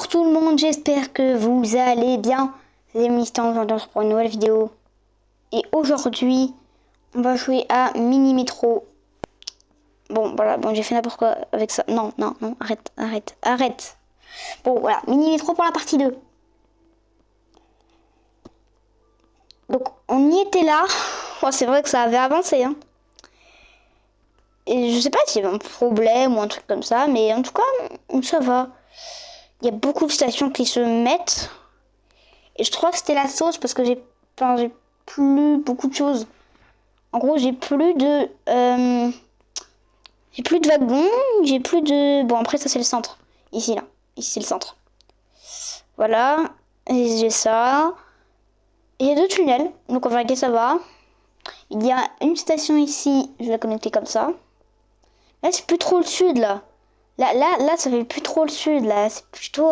tout le monde, j'espère que vous allez bien. C'est Mistan pour une nouvelle vidéo. Et aujourd'hui, on va jouer à Mini Metro. Bon, voilà, bon, j'ai fait n'importe quoi avec ça. Non, arrête. Bon, voilà, Mini Metro pour la partie 2. Donc, on y était là. Oh, c'est vrai que ça avait avancé, hein. Et je sais pas s'il y avait un problème ou un truc comme ça, mais en tout cas, ça va. Il y a beaucoup de stations qui se mettent. Et je crois que c'était la sauce parce que j'ai plus beaucoup de choses. En gros, j'ai plus de wagons, j'ai plus de... Bon, après, ça, c'est le centre. Ici, là. Ici, c'est le centre. Voilà. Et j'ai ça. Et il y a 2 tunnels. Donc, on va regarder, ça va. Il y a une station ici. Je vais la connecter comme ça. Là, c'est plus trop le sud, là. Là, ça fait plus trop le sud, là. C'est plutôt...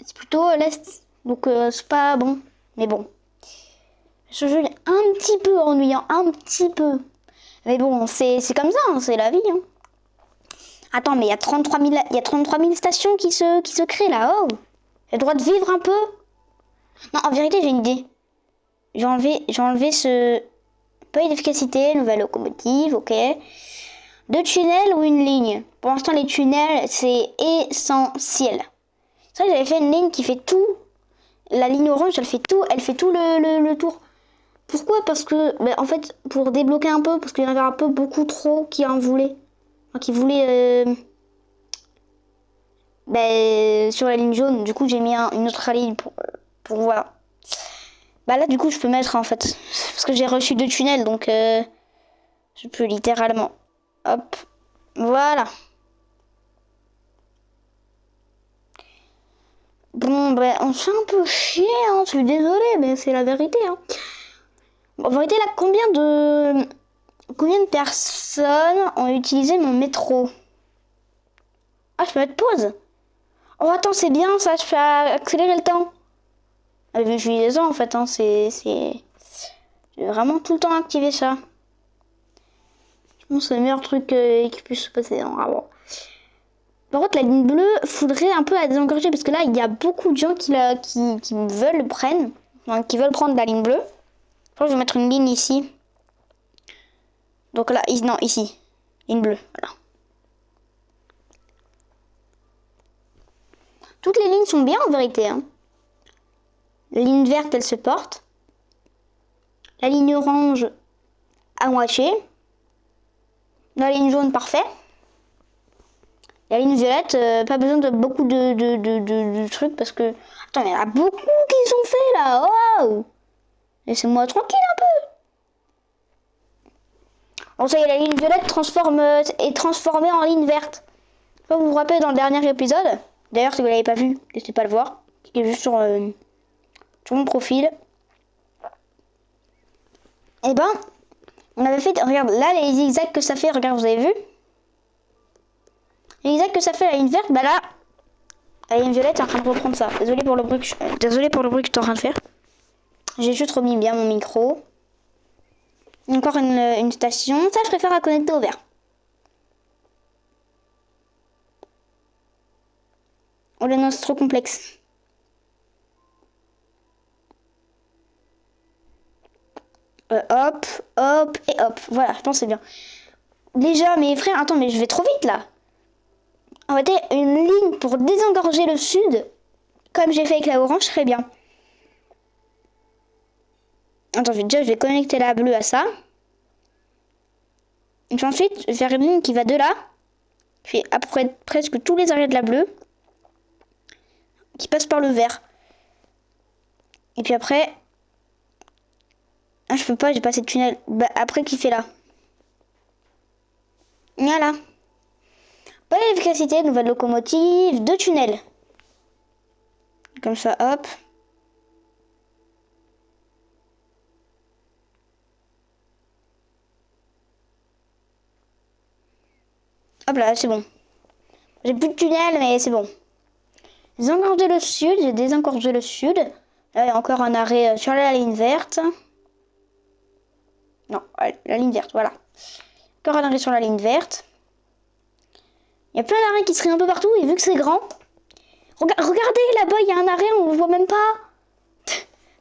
C'est plutôt l'est. Donc, c'est pas bon. Mais bon. Ce jeu est un petit peu ennuyant. Un petit peu. Mais bon, c'est comme ça, hein, c'est la vie. Hein. Attends, mais il y a 33 000 stations qui se créent là. Oh, j'ai le droit de vivre un peu. Non, en vérité, j'ai une idée. J'ai enlevé ce... Pas d'efficacité, nouvelle locomotive, ok. 2 tunnels ou une ligne. Pour l'instant, les tunnels, c'est essentiel. C'est vrai que j'avais fait une ligne qui fait tout. La ligne orange, elle fait tout le tour. Pourquoi? Parce que, en fait, pour débloquer un peu, parce qu'il y en avait un peu beaucoup trop qui en voulaient. Enfin, qui voulaient sur la ligne jaune. Du coup, j'ai mis une autre ligne pour voilà. Bah là, du coup, je peux mettre en fait. Parce que j'ai reçu 2 tunnels, donc je peux littéralement. Hop. Voilà. Bon, on se fait un peu chier, hein. Je suis désolée, mais c'est la vérité, hein. En vérité, là, combien de personnes ont utilisé mon métro? Ah, je peux mettre pause. Oh, attends, c'est bien ça, je peux accélérer le temps. Ah, mais j'utilise ça en fait, hein, j'ai vraiment tout le temps activé ça. Je pense que c'est le meilleur truc qui puisse se passer, hein, vraiment. Par contre, la ligne bleue, faudrait un peu la désengorger parce que là, il y a beaucoup de gens qui veulent prendre, enfin, qui veulent prendre la ligne bleue. Je pense que je vais mettre une ligne ici. Donc là, non, ici. Ligne bleue, voilà. Toutes les lignes sont bien en vérité. Hein. La ligne verte, elle se porte. La ligne orange, à moitié. La ligne jaune, parfait. La ligne violette, pas besoin de beaucoup de trucs parce que... Attends, mais il y en a beaucoup qui sont faits là. Wow. Laissez-moi tranquille un peu. Bon, ça y est, la ligne violette est transformée en ligne verte. Comme vous vous rappelez dans le dernier épisode. D'ailleurs, si vous ne l'avez pas vu, n'hésitez pas à le voir. Cliquez juste sur mon profil. Et ben, on avait fait... Regarde, là, les zigzags que ça fait, regarde, vous avez vu? Les zigzags que ça fait la ligne verte, bah là, la ligne violette est en train de reprendre ça. Désolé pour le bruit que je suis en train de faire. J'ai juste remis bien mon micro. Encore une station. Ça, je préfère à connecter au vert. Oh là non, c'est trop complexe. Hop, hop et hop. Voilà, je pense que c'est bien. Déjà, mes frères, attends, mais je vais trop vite là. On va dire une ligne pour désengorger le sud. Comme j'ai fait avec la orange, très bien. Attends, je vais connecter la bleue à ça. Et puis ensuite, je vais faire une ligne qui va de là. Puis après presque tous les arrêts de la bleue. Qui passe par le vert. Et puis après... Ah, je peux pas, j'ai pas assez de tunnel. Bah, après, qui fait là? Voilà. Pas d'efficacité, nouvelle locomotive, 2 tunnels. Comme ça, hop. Hop là, c'est bon. J'ai plus de tunnel, mais c'est bon. Désengorger le sud, j'ai désengorgé le sud. Là, il y a encore un arrêt sur la ligne verte. Non, la ligne verte, voilà. Encore un arrêt sur la ligne verte. Il y a plein d'arrêts qui seraient un peu partout et vu que c'est grand... Regardez, là-bas, il y a un arrêt, on le voit même pas.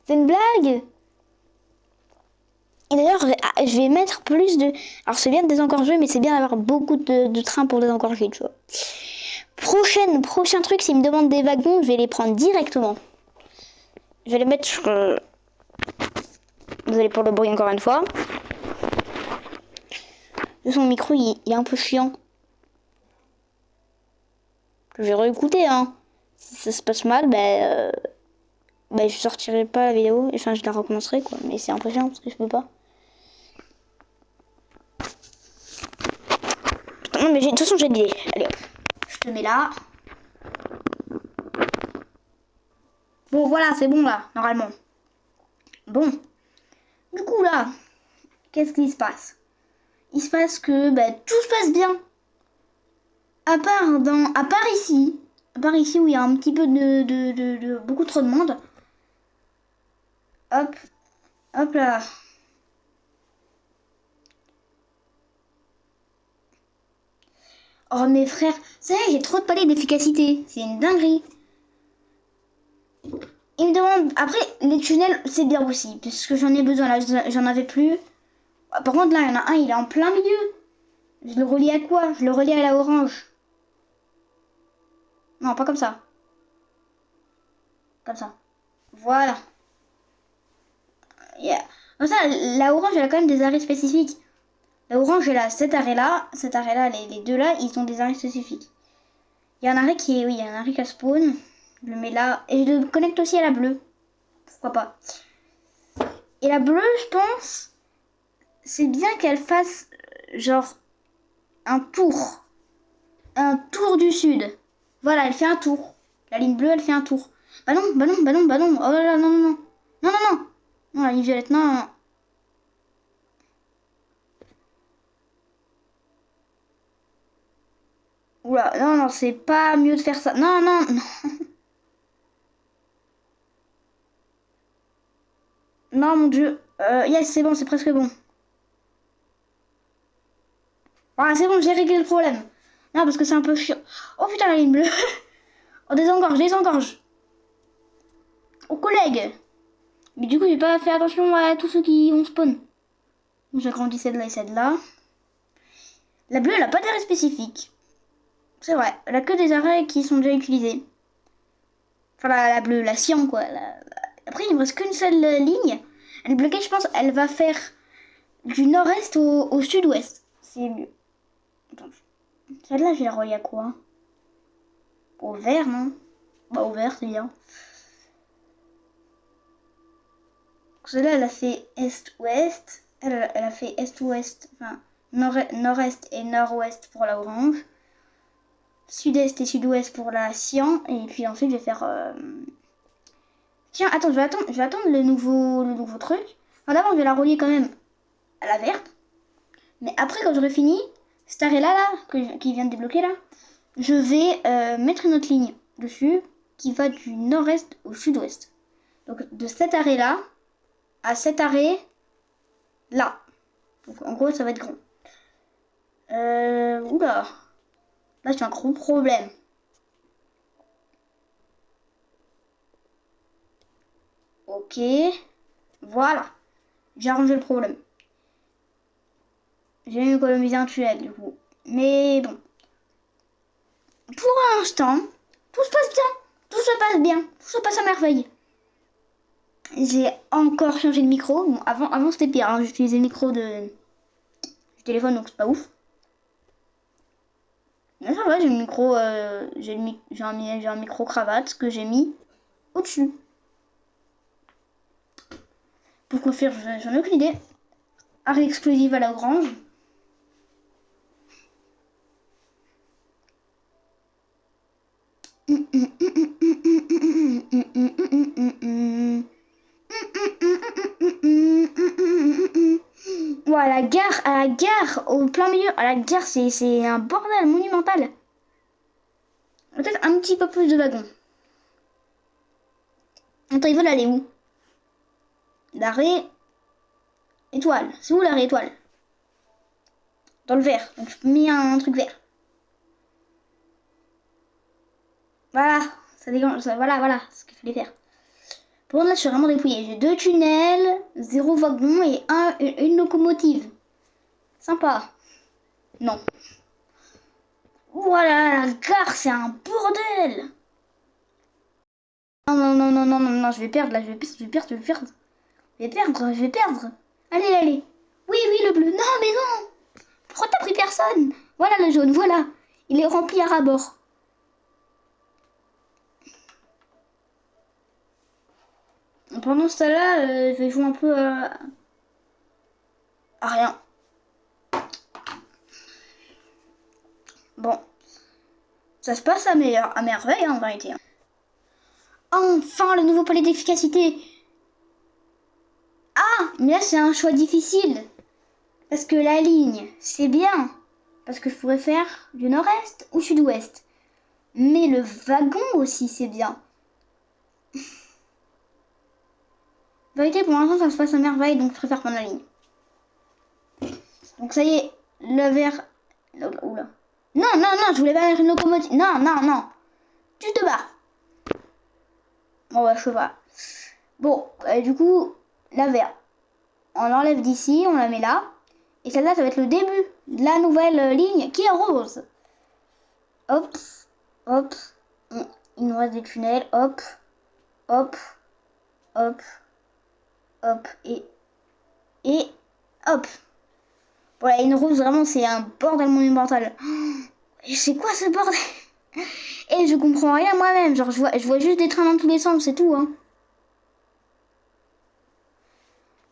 C'est une blague. Et d'ailleurs, je vais mettre plus de... Alors, c'est bien de désengorger, mais c'est bien d'avoir beaucoup de trains pour désengorger, tu vois. Prochain truc, s'ils me demandent des wagons, je vais les prendre directement. Je vais les mettre sur... Désolé pour le bruit encore une fois. Son micro, il est un peu chiant. Je vais réécouter, hein. Si ça se passe mal, je sortirai pas la vidéo. Enfin, je la recommencerai, quoi. Mais c'est impressionnant parce que je peux pas. Non, mais de toute façon, j'ai l'idée. Allez, hop. Je te mets là. Bon, voilà, c'est bon, là, normalement. Bon. Du coup, là, qu'est-ce qui se passe? Il se passe que tout se passe bien. À part ici où il y a un petit peu de beaucoup trop de monde. Hop, hop là. Oh mes frères, ça y est, j'ai trop de palais d'efficacité. C'est une dinguerie. Il me demande... Après, les tunnels, c'est bien aussi. Puisque j'en ai besoin. Là, j'en avais plus. Par contre, là, il y en a un, il est en plein milieu. Je le relie à quoi? Je le relie à la orange. Non, pas comme ça. Comme ça. Voilà. Yeah. Comme ça, la orange, elle a quand même des arrêts spécifiques. La orange, elle a cet arrêt-là, les deux là, ils ont des arrêts spécifiques. Il y a un arrêt qui est... Oui, il y a un arrêt qui a spawn. Je le mets là. Et je le connecte aussi à la bleue. Pourquoi pas. Et la bleue, je pense... C'est bien qu'elle fasse... Genre... Un tour. Un tour du sud. Voilà, elle fait un tour. La ligne bleue, elle fait un tour. Bah non. Oh là là, non. Non, la ligne violette, non. Oula, non, c'est pas mieux de faire ça. Non. Non, mon dieu. Yes, c'est bon, c'est presque bon. Voilà, c'est bon, j'ai réglé le problème. Non, parce que c'est un peu chiant. Oh putain, la ligne bleue. Oh, désengorge. Aux collègues. Mais du coup, j'ai pas fait attention à tous ceux qui ont spawn. J'agrandis celle-là et celle-là. La bleue, elle a pas d'arrêt spécifique. C'est vrai, elle a que des arrêts qui sont déjà utilisés. Enfin, la bleue, la cyan, quoi. Après, il me reste qu'une seule ligne. Elle est bloquée, je pense, elle va faire du nord-est au sud-ouest. C'est mieux. Attends. Celle-là, je vais la relier à quoi? Au vert, non? Bah, au vert, c'est bien. Celle-là, elle a fait est-ouest. Elle a fait est-ouest, enfin, nord-est et nord-ouest pour la orange. Sud-est et sud-ouest pour la cyan. Et puis ensuite, je vais faire... Tiens, attends, je vais attendre le nouveau truc. Enfin, d'abord, je vais la relier quand même à la verte. Mais après, quand j'aurai fini, cet arrêt-là, qui vient de débloquer là, je vais mettre une autre ligne dessus qui va du nord-est au sud-ouest. Donc, de cet arrêt-là à cet arrêt-là. Donc, en gros, ça va être grand. Oula. Là, j'ai un gros problème. Ok. Voilà. J'ai arrangé le problème. J'ai économisé un tunnel, du coup. Mais bon. Pour l'instant, tout se passe bien. Tout se passe bien. Tout se passe à merveille. J'ai encore changé de micro. Bon, avant c'était pire. Hein. J'utilisais le micro du téléphone, donc c'est pas ouf. Mais ça va, j'ai le micro, j'ai un micro cravate que j'ai mis au-dessus. Pourquoi faire? J'en ai aucune idée. Arrêt explosif à la grange. Ouais, à la gare, au plein milieu, à la gare, c'est un bordel monumental. Peut-être un petit peu plus de wagons. Attends, ils veulent aller où? L'arrêt étoile. C'est où l'arrêt étoile? Dans le vert. Donc je mets un truc vert. Voilà, ça dégage, voilà, ce qu'il fallait faire. Bon, là, je suis vraiment dépouillée. J'ai 2 tunnels, 0 wagon et une locomotive. Sympa. Non. Voilà, la gare, c'est un bordel. Non, je vais perdre, là, je vais perdre. Allez. Oui, le bleu. Non, mais non. Pourquoi t'as pris personne? Voilà le jaune, voilà. Il est rempli à ras-bord. Pendant ce temps-là, je vais jouer un peu à rien. Bon, ça se passe à merveille en vérité. Enfin, le nouveau palais d'efficacité. Ah, mais là c'est un choix difficile. Parce que la ligne, c'est bien. Parce que je pourrais faire du nord-est ou sud-ouest. Mais le wagon aussi, c'est bien. En vérité, pour l'instant, ça se passe à merveille, donc je préfère prendre la ligne. Donc ça y est, le vert... Oula. Non, je voulais pas mettre une locomotive. Non. Tu te bats. Bon, bah, je sais pas. Bon, du coup, la vert. On l'enlève d'ici, on la met là. Et celle-là, ça va être le début de la nouvelle ligne qui est rose. Hop. Il nous reste des tunnels. Hop. Et hop. Voilà, une rose, vraiment, c'est un bordel monumental. C'est quoi ce bordel? Et je comprends rien moi-même. Genre, je vois juste des trains dans tous les sens, c'est tout, hein.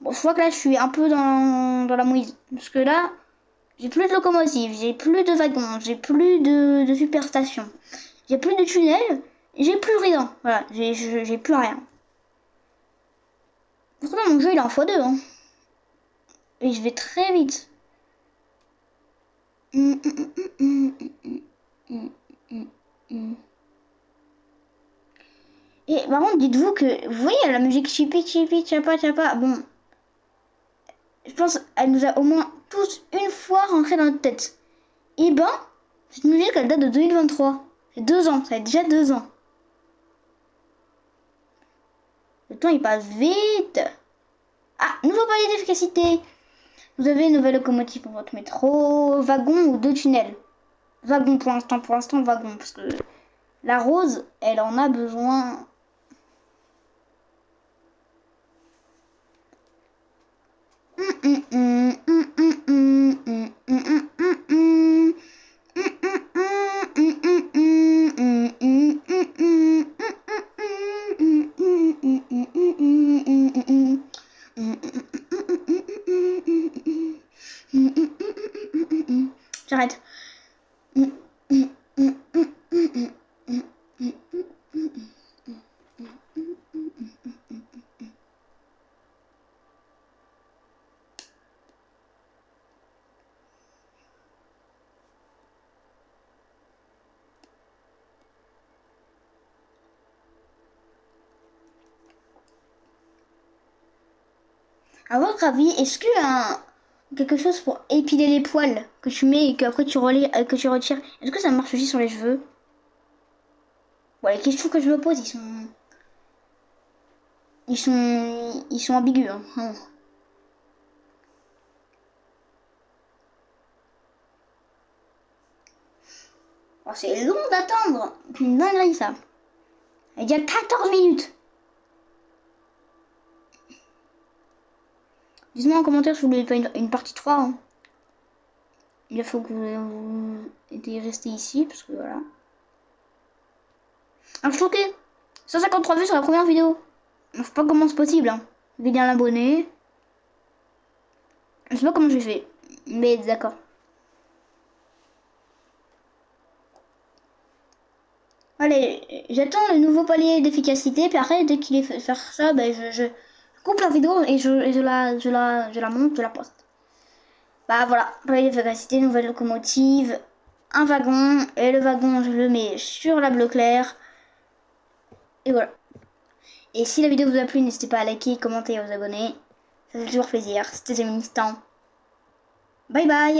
Bon, je crois que là, je suis un peu dans la mouise. Parce que là, j'ai plus de locomotive, j'ai plus de wagons, j'ai plus de superstation. J'ai plus de tunnels, j'ai plus rien. Voilà, j'ai plus rien. Pourtant, mon jeu, il est en x2, hein. Et je vais très vite. Et par contre, dites-vous que, vous voyez la musique chipi chipi chapa chapa, bon, je pense qu'elle nous a au moins tous une fois rentré dans notre tête. Et ben, cette musique, elle date de 2023. C'est 2 ans, ça fait déjà 2 ans. Le temps, il passe vite. Ah, nouveau palier d'efficacité. Vous avez une nouvelle locomotive pour votre métro, wagon ou 2 tunnels. Wagon pour l'instant, wagon, parce que la rose, elle en a besoin. J'arrête. À votre avis, est-ce qu'il y a quelque chose pour épiler les poils que tu mets et qu'après tu retires? Est-ce que ça marche aussi sur les cheveux? Bon, les questions que je me pose, ils sont ambigus, hein. Oh, c'est long d'attendre. C'est une dinguerie, ça. Il y a 14 minutes. Dites-moi en commentaire si vous voulez pas une partie 3, hein. Il faut que vous ayez resté ici, parce que voilà. Ah, je suis choquée. 153 vues sur la première vidéo. Je sais pas comment c'est possible, hein. Vite un abonné. Je sais pas comment j'ai fait. Mais d'accord. Allez, j'attends le nouveau palier d'efficacité, puis après, dès qu'il est fait faire ça, ben je coupe la vidéo et je la monte, je la poste. Bah voilà, palier d'efficacité, nouvelle locomotive, un wagon, et le wagon, je le mets sur la bleu clair. Et voilà. Et si la vidéo vous a plu, n'hésitez pas à liker, commenter et à vous abonner. Ça fait toujours plaisir. C'était Instant. Bye bye.